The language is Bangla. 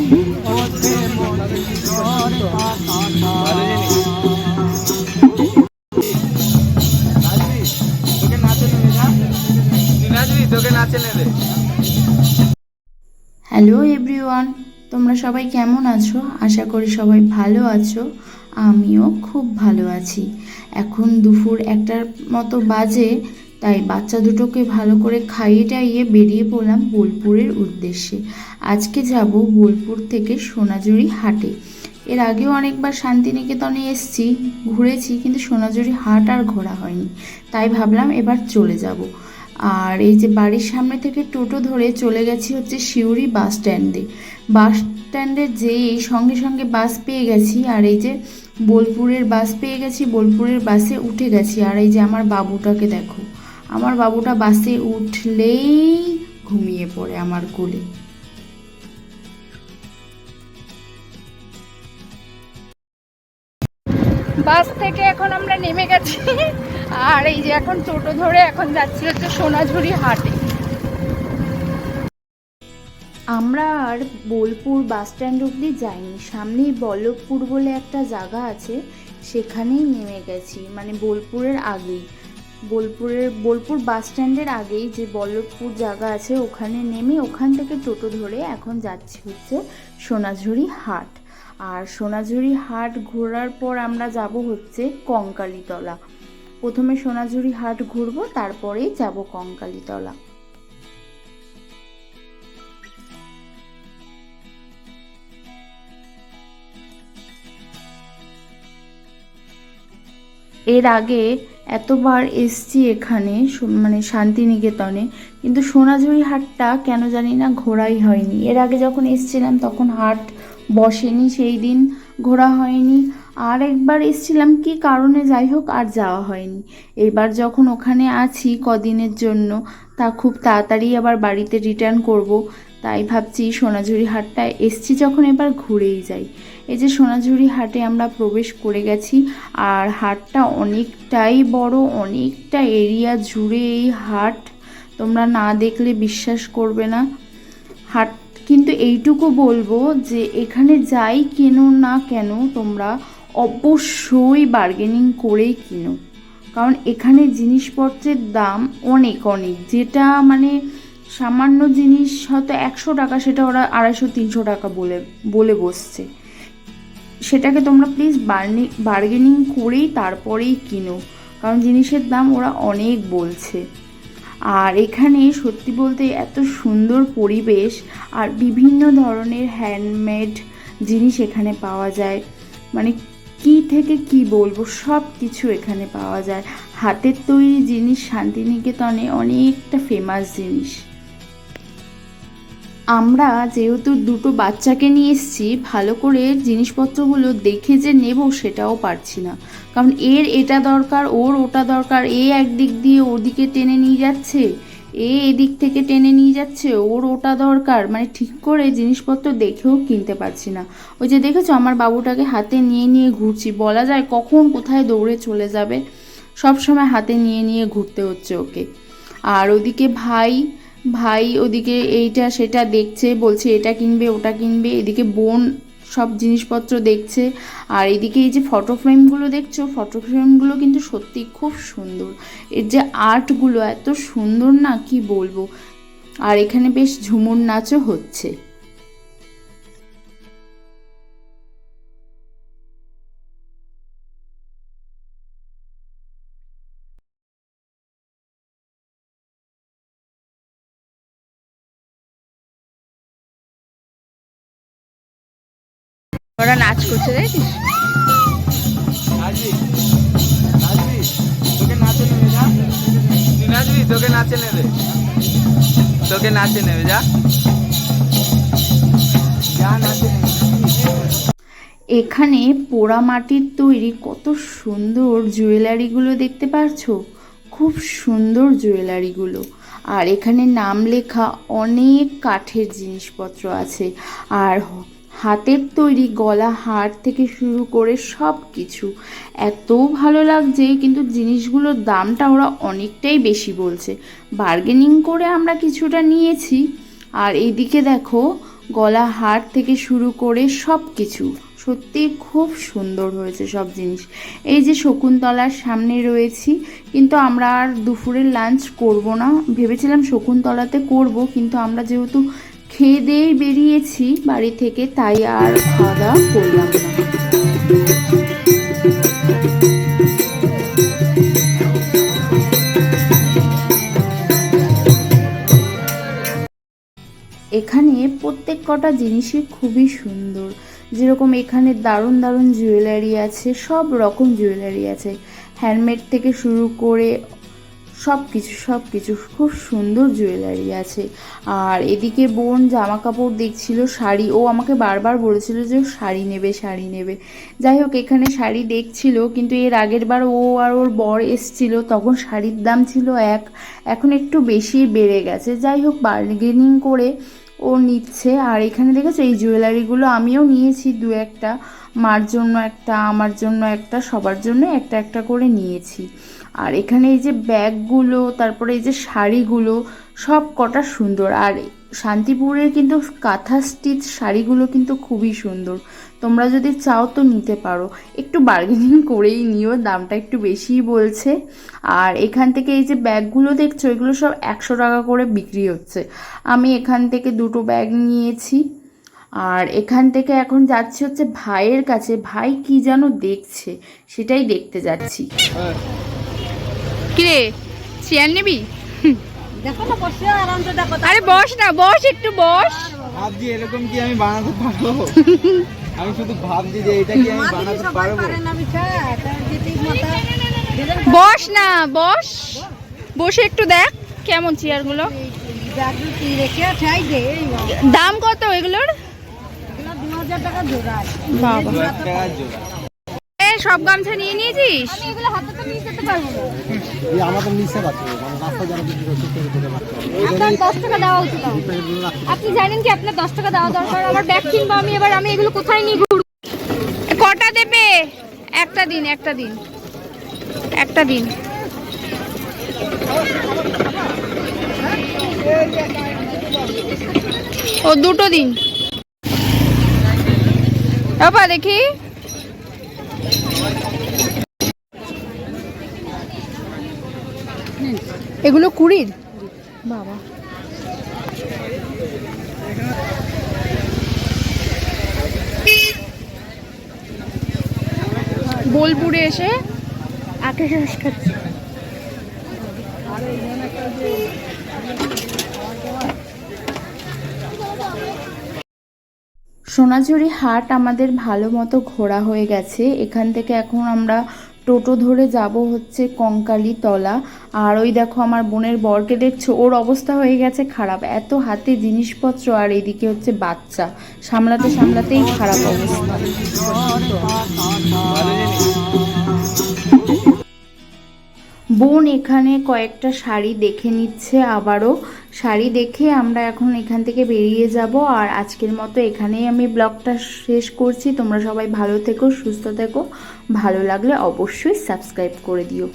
হ্যালো এভরিওয়ান, তোমরা সবাই কেমন আছো? আশা করি সবাই ভালো আছো। আমিও খুব ভালো আছি। এখন দুপুর 1টার মতো বাজে, তাই বাচ্চা দুটোকে ভালো করে খাইয়ে টাইয়ে বেরিয়ে পড়লাম বোলপুরের উদ্দেশ্যে। আজকে যাব বোলপুর থেকে সোনাঝুরি হাটে। এর আগেও অনেকবার শান্তিনিকেতনে এসেছি, ঘুরেছি, কিন্তু সোনাঝুরি হাট আর ঘোরা হয়নি। তাই ভাবলাম এবার চলে যাব। আর এই যে বাড়ির সামনে থেকে টোটো ধরে চলে গেছি হচ্ছে সিউড়ি বাস স্ট্যান্ডে। বাস স্ট্যান্ডে যেই সঙ্গে সঙ্গে বাস পেয়ে গেছি, আর এই যে বোলপুরের বাস পেয়ে গেছি, বোলপুরের বাসে উঠে গেছি। আর এই যে আমার বাবুটাকে দেখো, আমার বাবুটা বাসে উঠলেই ঘুমিয়ে পড়ে আমার কোলে। বাস থেকে এখন আমরা নেমে গেছি, আর এই যে এখন টোটো ধরে এখন যাচ্ছি হচ্ছে সোনাঝুরি হাটে। আমরা আর বোলপুর বাস স্ট্যান্ড অবধি যাইনি, সামনেই বল্লভপুর বলে একটা জায়গা আছে, সেখানেই নেমে গেছি। মানে বোলপুরের আগেই, বোলপুর বাস স্ট্যান্ডের আগেই যে বল্লভপুর জায়গা আছে, ওখানে নেমে ওখান থেকে টোটো ধরে এখন যাচ্ছি হচ্ছে সোনাঝুরি হাট। আর সোনাঝুরি হাট ঘোরার পর আমরা যাব হচ্ছে কঙ্কালীতলা। প্রথমে সোনাঝুরি হাট ঘুরবো, তারপরেই যাব কঙ্কালীতলা। এর আগে এতবার এসছি এখানে, মানে শান্তিনিকেতনে, কিন্তু সোনাঝুরি হাটটা কেন জানি না ঘোরাই হয়নি। এর আগে যখন এসছিলাম তখন হাট বসেনি, সেই দিন ঘোরা হয়নি। আর একবার এসছিলাম কি কারণে, যাই হোক, আর যাওয়া হয়নি। এইবার যখন ওখানে আছি কদিনের জন্য, তা খুব তাড়াতাড়ি আবার বাড়িতে রিটার্ন করব, তাই ভাবছি সোনাঝুরি হাটটা এসছি যখন এবার ঘুরেই যাই। এই যে সোনাঝুরি হাটে আমরা প্রবেশ করে গেছি। আর হাটটা অনেকটাই বড়, অনেকটা এরিয়া জুড়ে এই হাট, তোমরা না দেখলে বিশ্বাস করবে না। হাট কিন্তু এইটুকু বলবো যে এখানে যাই কেনো না কেন, তোমরা অবশ্যই বার্গেনিং করেই কিনো, কারণ এখানে জিনিসপত্রের দাম অনেক অনেক, যেটা মানে সামান্য জিনিস হয়তো 100 টাকা, সেটা ওরা 250-300 টাকা বলে বলে বসছে। সেটাকে তোমরা প্লিজ বার্গেনিং করেই তারপরেই কিনো, কারণ জিনিসের দাম ওরা অনেক বলছে। আর এখানে সত্যি বলতে এত সুন্দর পরিবেশ, আর বিভিন্ন ধরনের হ্যান্ডমেড জিনিস এখানে পাওয়া যায়। মানে কি থেকে কি বলবো, সব কিছু এখানে পাওয়া যায়। হাতের তৈরি জিনিস শান্তিনিকেতনে অনেকটা ফেমাস জিনিস। আমরা যেহেতু দুটো বাচ্চাকে নিয়ে এসেছি, ভালো করে জিনিসপত্রগুলো দেখে যে নেব সেটাও পারছি না, কারণ এর এটা দরকার, ওর ওটা দরকার, এ একদিক দিয়ে ওদিকে টেনে নিয়ে যাচ্ছে, এ এদিক থেকে টেনে নিয়ে যাচ্ছে, ওর ওটা দরকার। মানে ঠিক করে জিনিসপত্র দেখেও কিনতে পারছি না। ওই যে দেখেছো, আমার বাবুটাকে হাতে নিয়ে নিয়ে ঘুরছি, বলা যায় কখন কোথায় দৌড়ে চলে যাবে, সব সময় হাতে নিয়ে নিয়ে ঘুরতে হচ্ছে ওকে। আর ওদিকে ভাই ভাই ওদিকে এইটা সেটা দেখছে, বলছে এটা কিনবে ওটা কিনবে, এদিকে বোন সব জিনিসপত্র দেখছে। আর এদিকে এই যে ফটো ফ্রেমগুলো দেখছো, ফটো ফ্রেমগুলো কিন্তু সত্যি খুব সুন্দর, এর যে আর্টগুলো এত সুন্দর না, কি বলবো। আর এখানে বেশ ঝুমুর নাচও হচ্ছে। ওরা নাচ করছে, দেখছিস? তোকে নাচে নেবে যা। এখানে পোড়া মাটির তৈরি কত সুন্দর জুয়েলারিগুলো দেখতে পারছো, খুব সুন্দর জুয়েলারিগুলো। আর এখানে নাম লেখা অনেক কাঠের জিনিসপত্র আছে, আর হাতের তৈরি গলা হার থেকে শুরু করে সব কিছু এত ভালো লাগছে। কিন্তু জিনিসগুলোর দামটা ওরা অনেকটাই বেশি বলছে, বার্গেনিং করে আমরা কিছুটা নিয়েছি। আর এইদিকে দেখো, গলা হার থেকে শুরু করে সব কিছু সত্যি খুব সুন্দর হয়েছে সব জিনিস। এই যে শকুন্তলার সামনে রয়েছি, কিন্তু আমরা আর দুপুরের লাঞ্চ করব না, ভেবেছিলাম শকুন্তলাতে করব, কিন্তু আমরা যেহেতু খেয়ে দিয়েই বেরিয়েছি বাড়ি থেকে, তাই আর খাওয়া দাওয়া করলাম না। এখানে প্রত্যেক কটা জিনিসই খুবই সুন্দর, যেরকম এখানে দারুণ দারুণ জুয়েলারি আছে, সব রকম জুয়েলারি আছে, হ্যান্ডমেড থেকে শুরু করে সব কিছু খুব সুন্দর জুয়েলারি আছে। আর এদিকে বোন জামা কাপড় দেখছিল, শাড়ি, ও আমাকে বারবার বলেছিল যে শাড়ি নেবে শাড়ি নেবে। যাই হোক এখানে শাড়ি দেখছিল, কিন্তু এর আগের বার ও আর ওর বর এসছিল, তখন শাড়ির দাম ছিল এখন একটু বেশি বেড়ে গেছে। যাই হোক বার্গেনিং করে ও নিচ্ছে। আর এখানে দেখেছো এই জুয়েলারিগুলো আমিও নিয়েছি দু একটা, মার জন্য একটা, আমার জন্য একটা, সবার জন্য একটা একটা করে নিয়েছি। আর এখানে এই যে ব্যাগগুলো, তারপরে এই যে শাড়িগুলো সব কটা সুন্দর। আর শান্তিপুরের কিন্তু কাঁথা স্টিচ শাড়িগুলো কিন্তু খুবই সুন্দর, তোমরা যদি চাও তো নিতে পারো, একটু বার্গেনিং করেই নিও, দামটা একটু বেশিই বলছে। আর এখান থেকে এই যে ব্যাগগুলো দেখছো, এগুলো সব 100 টাকা করে বিক্রি হচ্ছে। আমি এখান থেকে দুটো ব্যাগ নিয়েছি। আর এখান থেকে এখন যাচ্ছি হচ্ছে ভাইয়ের কাছে, ভাই কি যেন দেখছে, সেটাই দেখতে যাচ্ছি। কিরে চেয়ার নিবি? দেখো না বসে আরামসে দেখো। আরে বস না, বস একটু বস। ভাবছি এরকম কি আমি বানাতে পারবো? আমি শুধু ভাবছি যে এটা কি আমি বানাতে পারবো? বস না, বস, বসে একটু দেখ কেমন চেয়ারগুলো। দাম কত এগুলোর? 2000 টাকা জোড়া। বাবা, 2000 টাকা জোড়া। সব গামছা নিয়ে নিয়েছিস? আমি এগুলো হাতে তো নিয়ে যেতে পারবো না। এই আমাদের নিচে আছে, মানে রাস্তা যারা বিক্রি করছে তাদের দিতে পারছে। আপনার 10 টাকা দেওয়া উচিত। আপনি জানেন কি আপনার 10 টাকা দেওয়া দরকার? আমার ব্যাগ কিনবো আমি, এবার আমি এগুলো কোথায় নিয়ে ঘুরবো? কটা দেবে? একটা দিন, একটা দিন, একটা দিন। ও দুটো দিন। বাবা দেখি, এগুলো 20। বাবা, বোলপুরে এসে আখের রস খাচ্ছি। সোনাঝুরি হাট আমাদের ভালো মতো ঘোরা হয়ে গেছে। এখান থেকে এখন আমরা টোটো ধরে যাব হচ্ছে কঙ্কালী তলা। আর ওই দেখো আমার বোনের বরকে দেখছো, ওর অবস্থা হয়ে গেছে খারাপ, এত হাতে জিনিসপত্র, আর এদিকে হচ্ছে বাচ্চা সামলাতে সামলাতেই খারাপ অবস্থা। বোন এখানে কয়েকটা শাড়ি দেখে নিচ্ছে, আবারও শাড়ি দেখে আমরা এখন এখান থেকে বেরিয়ে যাব। আর আজকের মতো এখানেই আমি ব্লগটা শেষ করছি। তোমরা সবাই ভালো থেকো, সুস্থ থেকো, ভালো লাগলে অবশ্যই সাবস্ক্রাইব করে দিও।